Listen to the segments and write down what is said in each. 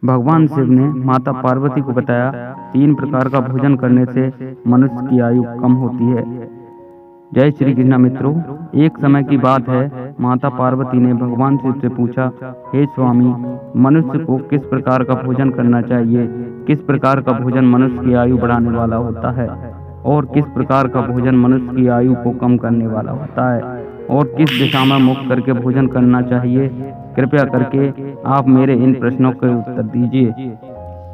भगवान शिव ने माता पार्वती को बताया, 3 प्रकार का भोजन करने से मनुष्य की आयु कम होती है। जय श्री कृष्ण मित्रों, एक समय की बात है, माता पार्वती ने भगवान शिव से पूछा, हे स्वामी, मनुष्य को किस प्रकार का भोजन करना चाहिए? किस प्रकार का भोजन मनुष्य की आयु बढ़ाने वाला होता है और किस प्रकार का भोजन मनुष्य की आयु को कम करने वाला होता है और किस दिशा में मुख करके भोजन करना चाहिए? कृपया करके आप मेरे इन प्रश्नों के उत्तर दीजिए।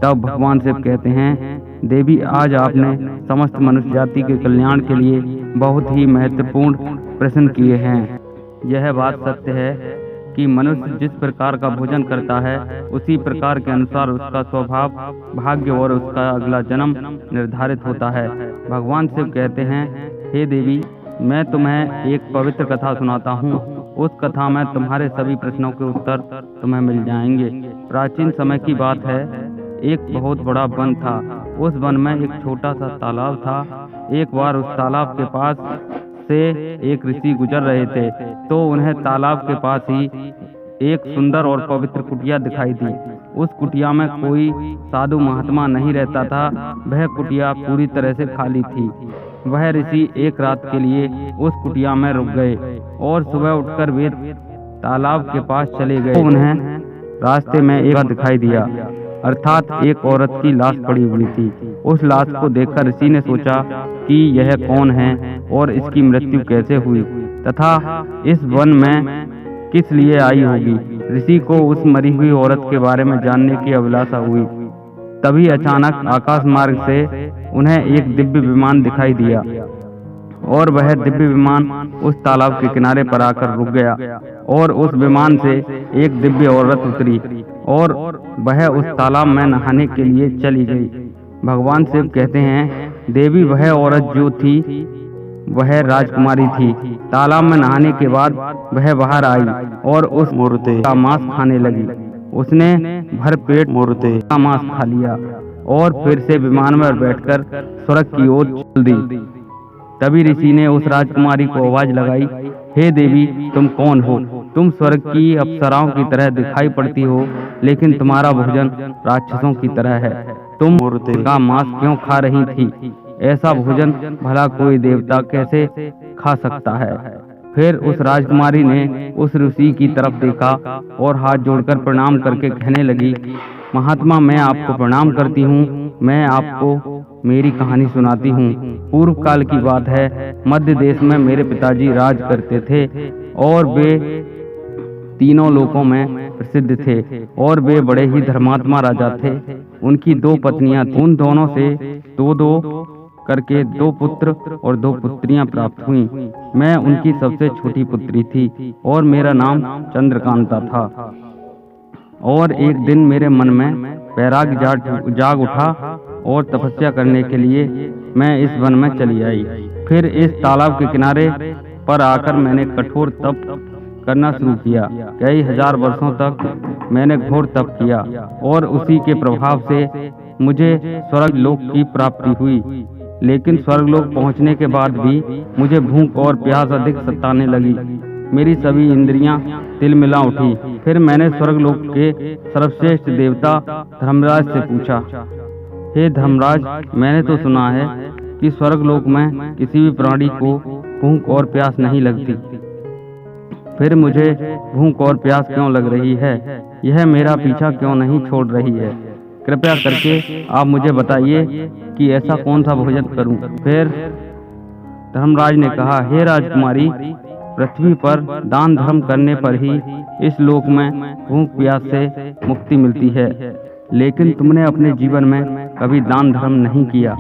तब भगवान शिव कहते हैं, देवी, आज आपने समस्त मनुष्य जाति के कल्याण के लिए बहुत ही महत्वपूर्ण प्रश्न किए हैं। यह बात सत्य है कि मनुष्य जिस प्रकार का भोजन करता है उसी प्रकार के अनुसार उसका स्वभाव, भाग्य और उसका अगला जन्म निर्धारित होता है। भगवान शिव कहते हैं, हे देवी, मैं तुम्हें एक पवित्र कथा सुनाता हूँ। उस कथा में तुम्हारे सभी प्रश्नों के उत्तर तुम्हें मिल जाएंगे। प्राचीन समय की बात है, एक बहुत बड़ा वन था। उस वन में एक छोटा सा तालाब था। एक बार उस तालाब के पास से एक ऋषि गुजर रहे थे तो उन्हें तालाब के पास ही एक सुंदर और पवित्र कुटिया दिखाई दी। उस कुटिया में कोई साधु महात्मा नहीं रहता था। वह कुटिया पूरी तरह से खाली थी। वह ऋषि एक रात के लिए उस कुटिया में रुक गए और सुबह उठकर वे तालाब के पास चले गए। तो उन्हें रास्ते में एक दिखाई दिया, अर्थात एक औरत की लाश पड़ी हुई थी। उस लाश को देखकर ऋषि ने सोचा कि यह कौन है और इसकी मृत्यु कैसे हुई तथा इस वन में किस लिए आई होगी। ऋषि को उस मरी हुई औरत के बारे में जानने की अभिलाषा हुई। तभी अचानक आकाश मार्ग से उन्हें एक दिव्य विमान दिखाई दिया और वह दिव्य विमान उस तालाब के किनारे पर आकर रुक गया और उस विमान से एक दिव्य औरत उतरी और वह उस तालाब में नहाने के लिए चली गई। भगवान शिव कहते हैं, देवी, वह औरत जो थी वह राजकुमारी थी। तालाब में नहाने के बाद वह बाहर आई और उस मुर्दे का मांस खाने लगी। उसने भर पेट मुर्दे का मांस खा लिया और फिर से विमान में बैठकर स्वर्ग की ओर चल दी। तभी ऋषि ने उस राजकुमारी को आवाज लगाई, हे देवी, तुम कौन हो? तुम स्वर्ग की अप्सराओं की तरह दिखाई पड़ती हो, लेकिन तुम्हारा भोजन राक्षसों की तरह है। तुम मुर्दे का मांस क्यों खा रही थी? ऐसा भोजन भला कोई देवता कैसे खा सकता है? फिर उस राजकुमारी ने उस ऋषि की तरफ देखा और हाथ जोड़कर प्रणाम करके कहने लगी, महात्मा, मैं आपको प्रणाम करती हूँ। मैं आपको मेरी कहानी सुनाती हूँ। पूर्व काल की बात है, मध्य देश में मेरे पिताजी राज करते थे और वे तीनों लोकों में प्रसिद्ध थे और वे बड़े ही धर्मात्मा राजा थे। उनकी 2 पत्नियां थीं। उन दोनों से दो करके 2 पुत्र और 2 पुत्रियां प्राप्त हुईं। मैं उनकी सबसे छोटी पुत्री थी और मेरा नाम चंद्रकांता था। और एक दिन मेरे मन में वैराग्य जाग उठा और तपस्या करने के लिए मैं इस वन में चली आई। फिर इस तालाब के किनारे पर आकर मैंने कठोर तप करना शुरू किया। कई हजार वर्षों तक मैंने घोर तप किया और उसी के प्रभाव से मुझे स्वर्ग लोक की प्राप्ति हुई। लेकिन स्वर्गलोक पहुंचने के बाद भी मुझे भूख और प्यास अधिक सताने लगी। मेरी सभी इंद्रियां तिलमिला उठी। फिर मैंने स्वर्गलोक के सर्वश्रेष्ठ देवता धर्मराज से पूछा, हे धर्मराज, मैंने तो सुना है कि स्वर्गलोक में किसी भी प्राणी को भूख और प्यास नहीं लगती। फिर मुझे भूख और प्यास क्यों लग रही है? यह मेरा पीछा क्यों नहीं छोड़ रही है? कृपया करके आप मुझे बताइए कि ऐसा कौन सा भोजन करूं? फिर धर्मराज ने कहा, हे राजकुमारी, पृथ्वी पर दान धर्म करने पर ही इस लोक में भूख प्यास से मुक्ति मिलती है। लेकिन तुमने अपने जीवन में कभी दान धर्म नहीं किया,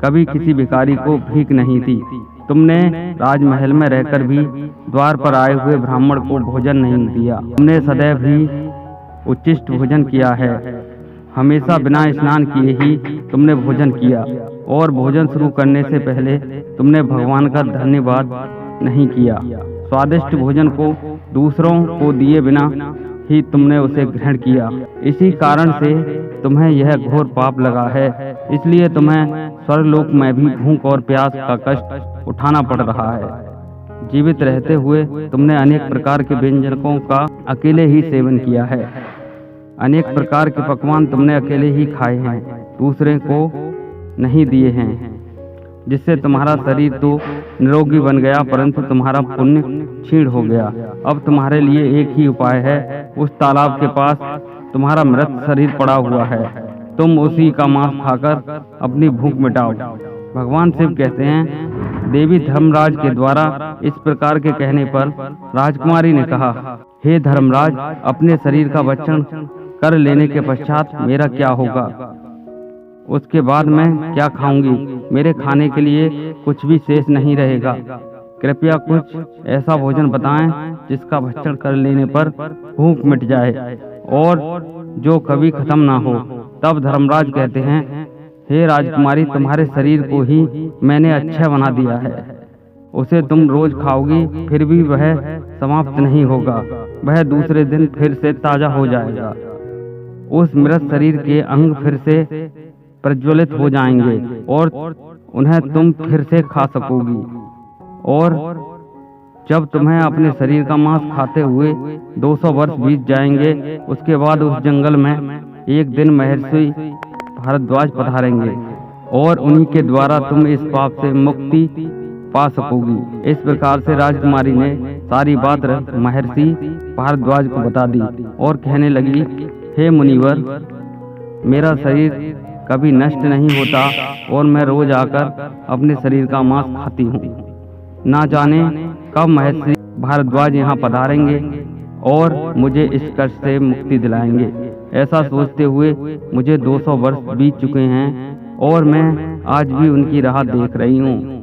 कभी किसी भिखारी को भीख नहीं दी। तुमने राजमहल में रहकर भी द्वार पर आए हुए ब्राह्मण को भोजन नहीं दिया। तुमने सदैव ही उच्छिष्ट भोजन किया है। हमेशा बिना स्नान किए ही तुमने भोजन किया और भोजन शुरू करने से पहले तुमने भगवान का धन्यवाद नहीं किया। स्वादिष्ट भोजन को दूसरों को दिए बिना ही तुमने उसे ग्रहण किया। इसी कारण से तुम्हें यह घोर पाप लगा है। इसलिए तुम्हें स्वर्गलोक में भी भूख और प्यास का कष्ट उठाना पड़ रहा है। जीवित रहते हुए तुमने अनेक प्रकार के व्यंजनों का अकेले ही सेवन किया है। अनेक प्रकार के पकवान तुमने अकेले ही खाए हैं, दूसरे को नहीं दिए हैं, जिससे तुम्हारा शरीर तो निरोगी बन गया, परंतु तुम्हारा पुण्य क्षीण हो गया। अब तुम्हारे लिए एक ही उपाय है, उस तालाब के पास तुम्हारा मृत शरीर पड़ा हुआ है, तुम उसी का मांस खाकर अपनी भूख मिटाओ। भगवान शिव कहते हैं, देवी धर्मराज के द्वारा इस प्रकार के कहने पर राजकुमारी ने कहा, हे धर्मराज, अपने शरीर का भक्षण कर लेने के पश्चात मेरा क्या होगा? उसके बाद मैं क्या खाऊंगी? मेरे खाने के लिए कुछ भी शेष नहीं रहेगा। कृपया कुछ ऐसा भोजन बताएं जिसका भक्षण कर लेने पर भूख मिट जाए और जो कभी खत्म ना हो। तब धर्मराज कहते हैं, हे राजकुमारी, तुम्हारे शरीर को ही मैंने अच्छा बना दिया है, उसे तुम रोज खाओगी, फिर भी वह समाप्त नहीं होगा, वह दूसरे दिन फिर से ताजा हो जाएगा। उस मृत शरीर के अंग फिर से प्रज्वलित हो जाएंगे और उन्हें तुम फिर से खा सकोगी। और जब तुम्हें अपने शरीर का मांस खाते हुए 200 वर्ष बीत जाएंगे, उसके बाद उस जंगल में एक दिन महर्षि भारद्वाज पधारेंगे और उन्हीं के द्वारा तुम इस पाप से मुक्ति पा सकोगी। इस प्रकार से राजकुमारी ने सारी बात महर्षि भारद्वाज को बता दी और कहने लगी, हे मुनिवर, मेरा शरीर कभी नष्ट नहीं होता और मैं रोज आकर अपने शरीर का मांस खाती हूँ। ना जाने कब महर्षि भारद्वाज यहाँ पधारेंगे और मुझे इस कष्ट से मुक्ति दिलाएंगे। ऐसा सोचते हुए मुझे 200 वर्ष बीत चुके हैं और मैं आज भी उनकी राह देख रही हूँ।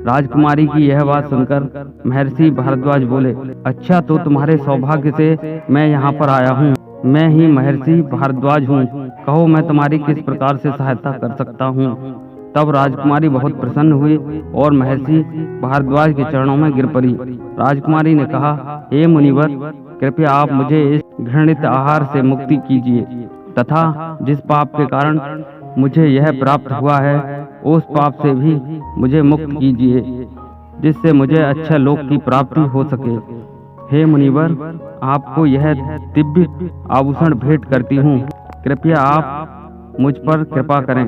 राजकुमारी की यह बात सुनकर महर्षि भारद्वाज बोले, अच्छा, तो तुम्हारे सौभाग्य से मैं यहाँ पर आया हूँ। मैं ही महर्षि भारद्वाज हूँ, कहो मैं तुम्हारी किस प्रकार से सहायता कर सकता हूँ। तब राजकुमारी बहुत प्रसन्न हुई और महर्षि भारद्वाज के चरणों में गिर पड़ी। राजकुमारी ने कहा, हे मुनिवर, कृपया आप मुझे इस घृणित आहार से मुक्ति कीजिए तथा जिस पाप के कारण मुझे यह प्राप्त हुआ है, उस पाप से भी मुझे मुक्त कीजिए, जिससे मुझे अच्छे लोक की प्राप्ति हो सके। हे मुनिवर, आपको यह दिव्य आभूषण भेंट करती हूँ, कृपया आप मुझ पर कृपा करें।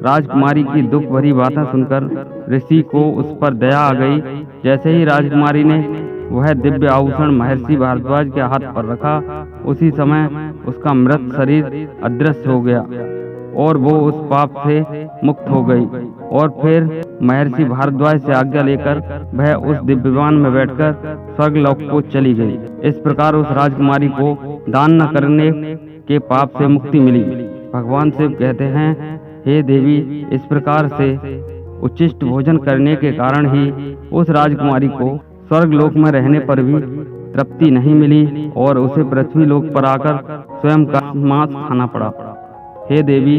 राजकुमारी की दुख भरी बातें सुनकर ऋषि को उस पर दया आ गई। जैसे ही राजकुमारी ने वह दिव्य आभूषण महर्षि भारद्वाज के हाथ पर रखा, उसी समय उसका मृत शरीर अदृश्य हो गया और वो उस पाप से मुक्त हो गई। और फिर महर्षि भारद्वाज से आज्ञा लेकर वह उस दिव्यवान में बैठकर स्वर्गलोक को चली गई। इस प्रकार उस राजकुमारी को दान न करने के पाप से मुक्ति मिली। भगवान शिव कहते हैं, हे देवी, इस प्रकार से उच्छिष्ट भोजन करने के कारण ही उस राजकुमारी को स्वर्गलोक में रहने पर भी तृप्ति नहीं मिली और उसे पृथ्वी लोक पर आकर स्वयं का मांस खाना पड़ा। हे देवी,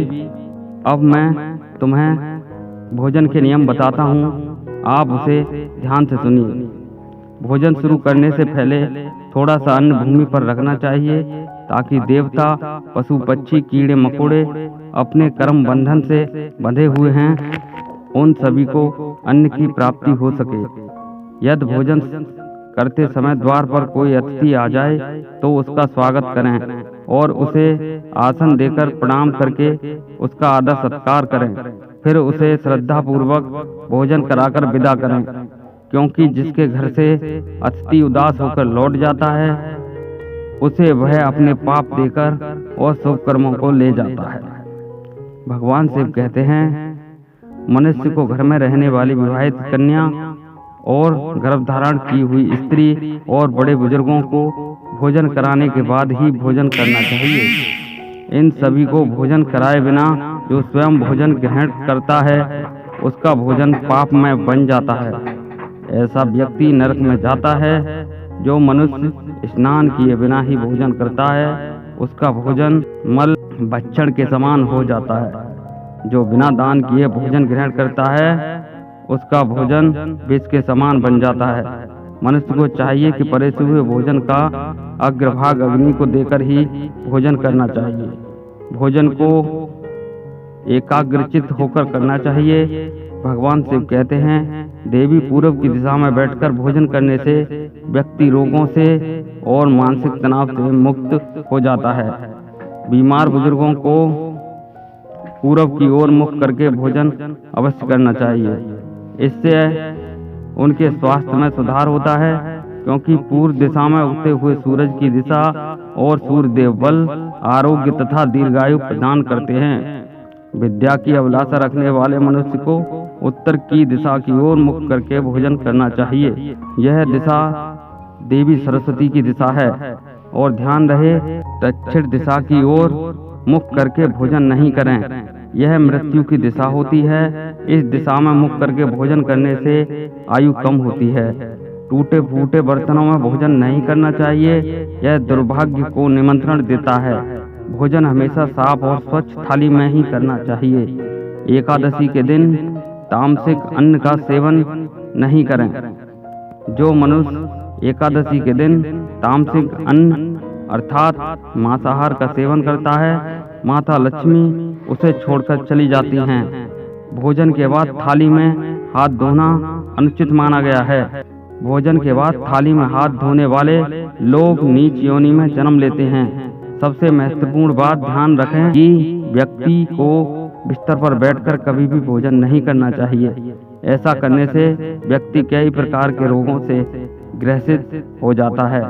अब मैं तुम्हें भोजन के नियम बताता हूँ, आप उसे ध्यान से सुनिए। भोजन शुरू करने से पहले थोड़ा सा अन्न भूमि पर रखना चाहिए ताकि देवता, पशु, पक्षी, कीड़े मकोड़े अपने कर्म बंधन से बंधे हुए हैं, उन सभी को अन्न की प्राप्ति हो सके। यदि भोजन करते समय द्वार पर कोई अतिथि आ जाए तो उसका स्वागत करें और उसे आसन देकर प्रणाम करके उसका आदर सत्कार करें। फिर उसे श्रद्धा पूर्वक भोजन कराकर विदा करें, क्योंकि जिसके घर से अतिथि उदास होकर लौट जाता है, उसे वह अपने पाप देकर और शुभ कर्मों को ले जाता है। भगवान शिव कहते हैं, मनुष्य को घर में रहने वाली विवाहित कन्या और गर्भधारण की हुई स्त्री और बड़े बुजुर्गों को भोजन कराने के बाद ही भोजन करना चाहिए। इन सभी को भोजन कराए बिना जो स्वयं भोजन ग्रहण करता है, उसका भोजन पाप में बन जाता है। ऐसा व्यक्ति नरक में जाता है। जो मनुष्य स्नान किए बिना ही भोजन करता है, उसका भोजन मल भक्षण के समान हो जाता है। जो बिना दान किए भोजन ग्रहण करता है, उसका भोजन विष के समान बन जाता है। मनुष्य को चाहिए कि परोसे हुए भोजन का अग्रभाग अग्नि को देकर ही भोजन करना चाहिए। भोजन को एकाग्रचित होकर करना चाहिए। भगवान शिव कहते हैं, देवी पूर्व की दिशा में बैठकर भोजन करने से व्यक्ति रोगों से और मानसिक तनाव से मुक्त हो जाता है। बीमार बुजुर्गों को पूरब की ओर मुख करके भोजन अवश्य करना चाहिए। इससे उनके स्वास्थ्य में सुधार होता है, क्योंकि पूर्व दिशा में उगते हुए सूरज की दिशा और सूर्य देव बल, आरोग्य तथा दीर्घायु प्रदान करते हैं। विद्या की अभिलाषा रखने वाले मनुष्य को उत्तर की दिशा की ओर मुख करके भोजन करना चाहिए। यह दिशा देवी सरस्वती की दिशा है और ध्यान रहे दक्षिण दिशा की ओर मुख करके भोजन नहीं करें। यह मृत्यु की दिशा होती है। इस दिशा में मुख करके भोजन करने से आयु कम होती है। टूटे फूटे बर्तनों में भोजन नहीं करना चाहिए, यह दुर्भाग्य को निमंत्रण देता है। भोजन हमेशा साफ और स्वच्छ थाली में ही करना चाहिए। एकादशी के दिन तामसिक अन्न का सेवन नहीं करें। जो मनुष्य एकादशी के दिन तामसिक अन्न अर्थात मांसाहार का सेवन करता है, माता लक्ष्मी उसे छोड़कर चली जाती हैं। भोजन के बाद थाली में हाथ धोना अनुचित माना गया है। भोजन के बाद थाली में हाथ धोने वाले लोग नीच योनि में जन्म लेते हैं। सबसे महत्वपूर्ण बात ध्यान रखें कि व्यक्ति को बिस्तर पर बैठकर कभी भी भोजन नहीं करना चाहिए। ऐसा करने से व्यक्ति कई प्रकार के रोगों से ग्रसित हो जाता है।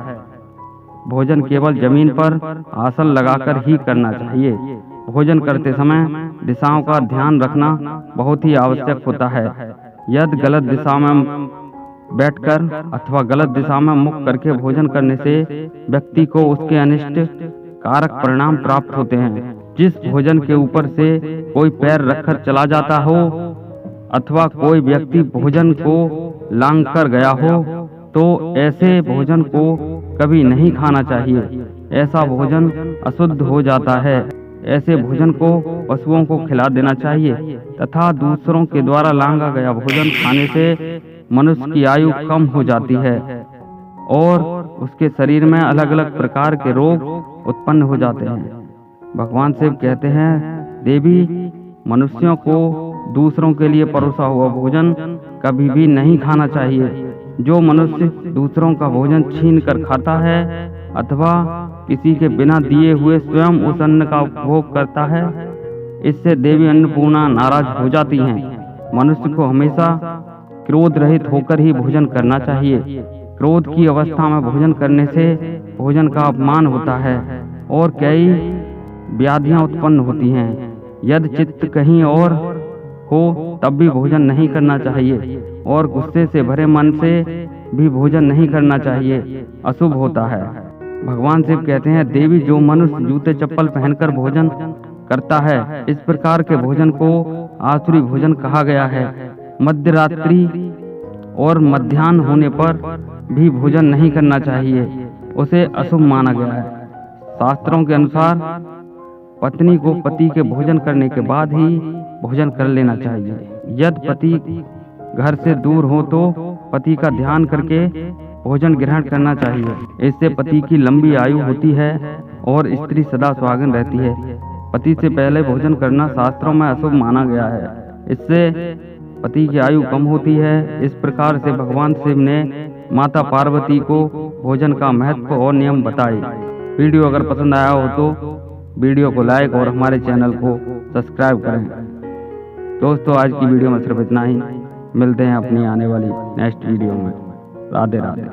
भोजन केवल जमीन पर आसन लगाकर ही करना चाहिए। भोजन करते समय दिशाओं का ध्यान रखना बहुत ही आवश्यक होता है। यदि गलत दिशा में बैठकर अथवा गलत दिशा में मुख करके भोजन करने से व्यक्ति को उसके अनिष्ट कारक परिणाम प्राप्त होते हैं। जिस भोजन के ऊपर से कोई पैर रखकर चला जाता हो अथवा कोई व्यक्ति भोजन को लांघ कर गया हो, तो ऐसे भोजन को कभी नहीं खाना चाहिए। ऐसा भोजन अशुद्ध हो जाता है। ऐसे भोजन को पशुओं को खिला देना चाहिए तथा दूसरों के द्वारा लांघा गया भोजन खाने से मनुष्य की आयु कम हो जाती है और उसके शरीर में अलग अलग प्रकार के रोग उत्पन्न हो जाते हैं। भगवान शिव कहते हैं, देवी मनुष्यों को दूसरों के लिए परोसा हुआ भोजन कभी भी नहीं खाना चाहिए। जो मनुष्य दूसरों का भोजन छीन कर खाता है अथवा किसी के बिना दिए हुए स्वयं उस अन्न का उपभोग करता है, इससे देवी अन्नपूर्णा नाराज हो जाती हैं। मनुष्य को हमेशा क्रोध रहित होकर ही भोजन करना चाहिए। क्रोध की अवस्था में भोजन करने से भोजन का अपमान होता है और कई व्याधियां उत्पन्न होती हैं। यदि चित्त कहीं और हो तब भी भोजन नहीं करना चाहिए और गुस्से से भरे मन से भी भोजन नहीं करना चाहिए, अशुभ होता है। भगवान शिव कहते हैं, देवी जो मनुष्य जूते चप्पल पहनकर भोजन करता है, इस प्रकार के भोजन को आसुरी भोजन कहा गया है। मध्य रात्रि और मध्याह्न होने पर भी भोजन नहीं करना चाहिए, उसे अशुभ माना गया है। शास्त्रों के अनुसार पत्नी को पति के भोजन करने के बाद ही भोजन कर लेना चाहिए। यदि पति घर से दूर हो तो पति का ध्यान करके भोजन ग्रहण करना चाहिए। इससे पति की लंबी आयु होती है और स्त्री सदा सुहागिन रहती है। पति से पहले भोजन करना शास्त्रों में अशुभ माना गया है। इससे पति की आयु कम होती है। इस प्रकार से भगवान शिव ने माता पार्वती को भोजन का महत्व और नियम बताए। वीडियो अगर पसंद आया हो तो वीडियो को लाइक और हमारे चैनल को सब्सक्राइब करें। दोस्तों, आज की वीडियो में सिर्फ इतना ही। मिलते हैं अपनी आने वाली नेक्स्ट वीडियो में। राधे राधे।